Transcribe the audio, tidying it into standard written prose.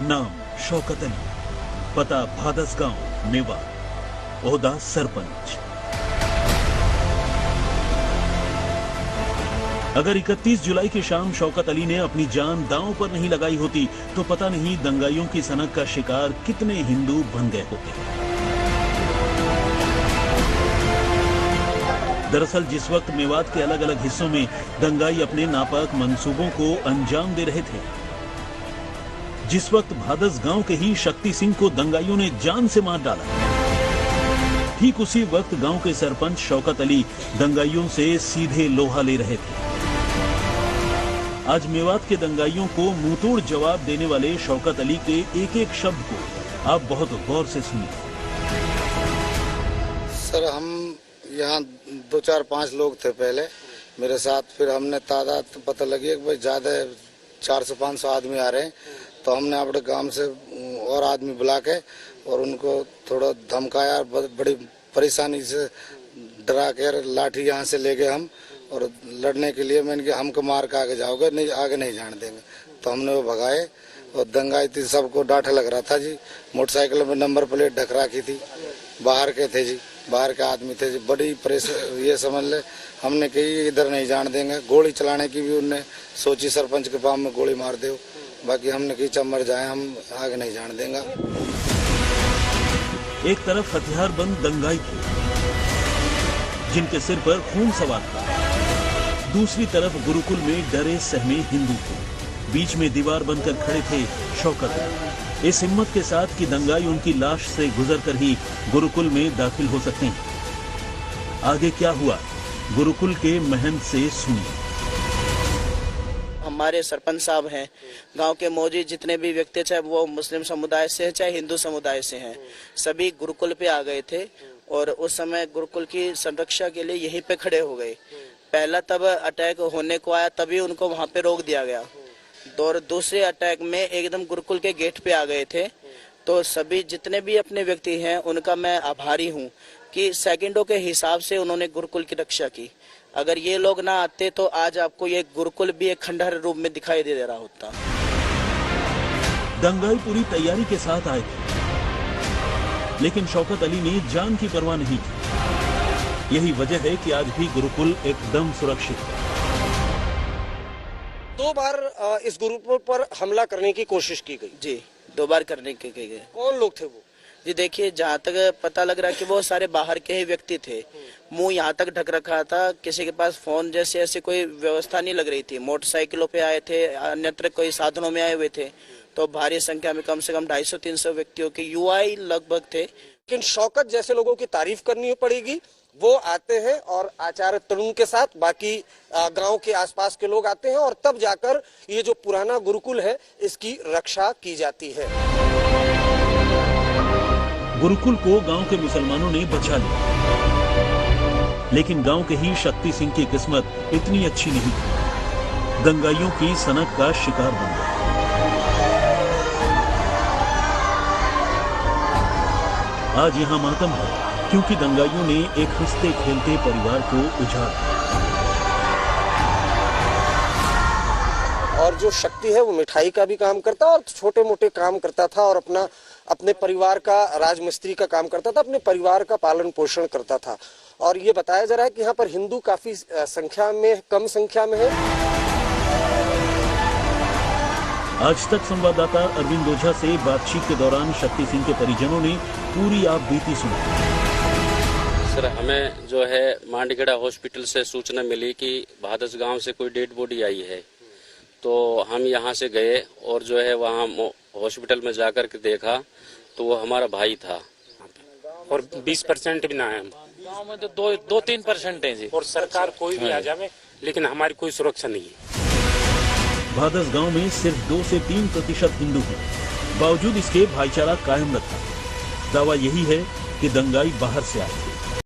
नाम शौकत अली, पता भादस गांव, मेवात, ओहदा सरपंच। अगर 31 जुलाई की शाम शौकत अली ने अपनी जान दांव पर नहीं लगाई होती तो पता नहीं दंगाइयों की सनक का शिकार कितने हिंदू बन गए होते। दरअसल जिस वक्त मेवात के अलग अलग हिस्सों में दंगाई अपने नापाक मंसूबों को अंजाम दे रहे थे, जिस वक्त भादस गांव के ही शक्ति सिंह को दंगाइयों ने जान से मार डाला, ठीक उसी वक्त गांव के सरपंच शौकत अली दंगाइयों से सीधे लोहा ले रहे थे। आज मेवात के दंगाइयों को मुंहतोड़ जवाब देने वाले शौकत अली के एक एक शब्द को आप बहुत गौर से सुनिए। सर, हम यहाँ 2, 4, 5 लोग थे पहले मेरे साथ, फिर हमने तादाद पता लगी कि भाई ज्यादा 400-500 आदमी आ रहे हैं, तो हमने अपने गांव से और आदमी बुला के और उनको थोड़ा धमकाया, बड़ी परेशानी से डरा कर लाठी यहाँ से ले गए हम, और लड़ने के लिए मैंने कहा हमको मार के आगे जाओगे, नहीं आगे नहीं जाने देंगे, तो हमने वो भगाए। और दंगाई थी, सबको डांटा लग रहा था जी, मोटरसाइकिल में नंबर प्लेट ढक रखी थी, बाहर के थे जी, बाहर के आदमी थे जी, बड़ी परेशान ये समझ ले। हमने कही इधर नहीं जाने देंगे, गोली चलाने की भी उनने सोची, सरपंच के पाम में गोली मार दो, बाकी हमने कही चल मर जाए, हम आगे नहीं जाने देंगे। एक तरफ हथियारबंद दंगाई थे जिनके सिर पर खून सवार था, दूसरी तरफ गुरुकुल में डरे सहमे हिंदू थे, बीच में दीवार बनकर खड़े थे शौकत अली, इस हिम्मत के साथ कि दंगाई उनकी लाश से गुजरकर ही गुरुकुल में दाखिल हो सकते हैं। आगे क्या हुआ, गुरुकुल के महंत से सुनिए। हमारे सरपंच साहब हैं, गांव के मौजूद जितने भी व्यक्ति, चाहे वो मुस्लिम समुदाय से हैं चाहे हिंदू समुदाय से हैं, सभी गुरुकुल पे आ गए थे और उस समय गुरुकुल की संरक्षा के लिए यहीं पे खड़े हो गए। पहला तब अटैक होने को आया, तभी उनको वहां पे रोक दिया गया, और दूसरे अटैक में एकदम गुरुकुल के गेट पे आ गए थे। तो सभी जितने भी अपने व्यक्ति हैं उनका मैं आभारी हूं कि सेकंडों के हिसाब से उन्होंने गुरुकुल की रक्षा की। अगर ये लोग ना आते तो आज आपको ये गुरुकुल भी एक खंडहर रूप में दिखाई दे रहा होता। दंगाई पूरी तैयारी के साथ आए थे, लेकिन शौकत अली ने जान की परवाह नहीं की। यही वजह है कि आज भी गुरुकुल एकदम सुरक्षित है। 2 बार इस गुरुकुल पर हमला करने की कोशिश की गई जी, 2 बार करने के गए। कौन लोग थे वो? जी देखिए, जहाँ तक पता लग रहा है कि वो सारे बाहर के ही व्यक्ति थे, मुंह यहाँ तक ढक रखा था, किसी के पास फोन जैसे ऐसी कोई व्यवस्था नहीं लग रही थी, मोटरसाइकिलों पे आए थे, अन्यत्र कोई साधनों में आए हुए थे, तो भारी संख्या में कम से कम 250-300 व्यक्तियों के युवा ही लगभग थे। लेकिन शौकत जैसे लोगों की तारीफ करनी पड़ेगी, वो आते हैं और आचार्य तरुण के साथ बाकी गांव के आसपास के लोग आते हैं और तब जाकर ये जो पुराना गुरुकुल है इसकी रक्षा की जाती है। गुरुकुल को गांव के मुसलमानों ने बचा लिया, लेकिन गांव के ही शक्ति सिंह की किस्मत इतनी अच्छी नहीं थी, दंगाइयों की सनक का शिकार बन गया। आज यहां मातम है क्योंकि दंगाइयों ने एक हंसते खेलते परिवार को उजाड़ा। और जो शक्ति है वो मिठाई का भी काम करता और छोटे मोटे काम करता था और अपने परिवार का राजमिस्त्री का काम करता था, अपने परिवार का पालन पोषण करता था। और ये बताया जा रहा है कि यहाँ पर हिंदू काफी संख्या में, कम संख्या में है। आज तक संवाददाता अरविंद ओझा से बातचीत के दौरान शक्ति सिंह के परिजनों ने पूरी आप बीती सुनी। सर, हमें जो है मांडगेड़ा हॉस्पिटल से सूचना मिली कि भादस गांव से कोई डेड बॉडी आई है, तो हम यहां से गए और जो है वहां हॉस्पिटल में जाकर के देखा तो वो हमारा भाई था। और 20% भी ना है, गांव में तो 2-3% है जी। और सरकार कोई भी आ जाए लेकिन हमारी कोई सुरक्षा नहीं है। भादस गांव में सिर्फ 2 से 3% हिंदू हैं, बावजूद इसके भाईचारा कायम रखा। दावा यही है कि दंगाई बाहर से आए थे।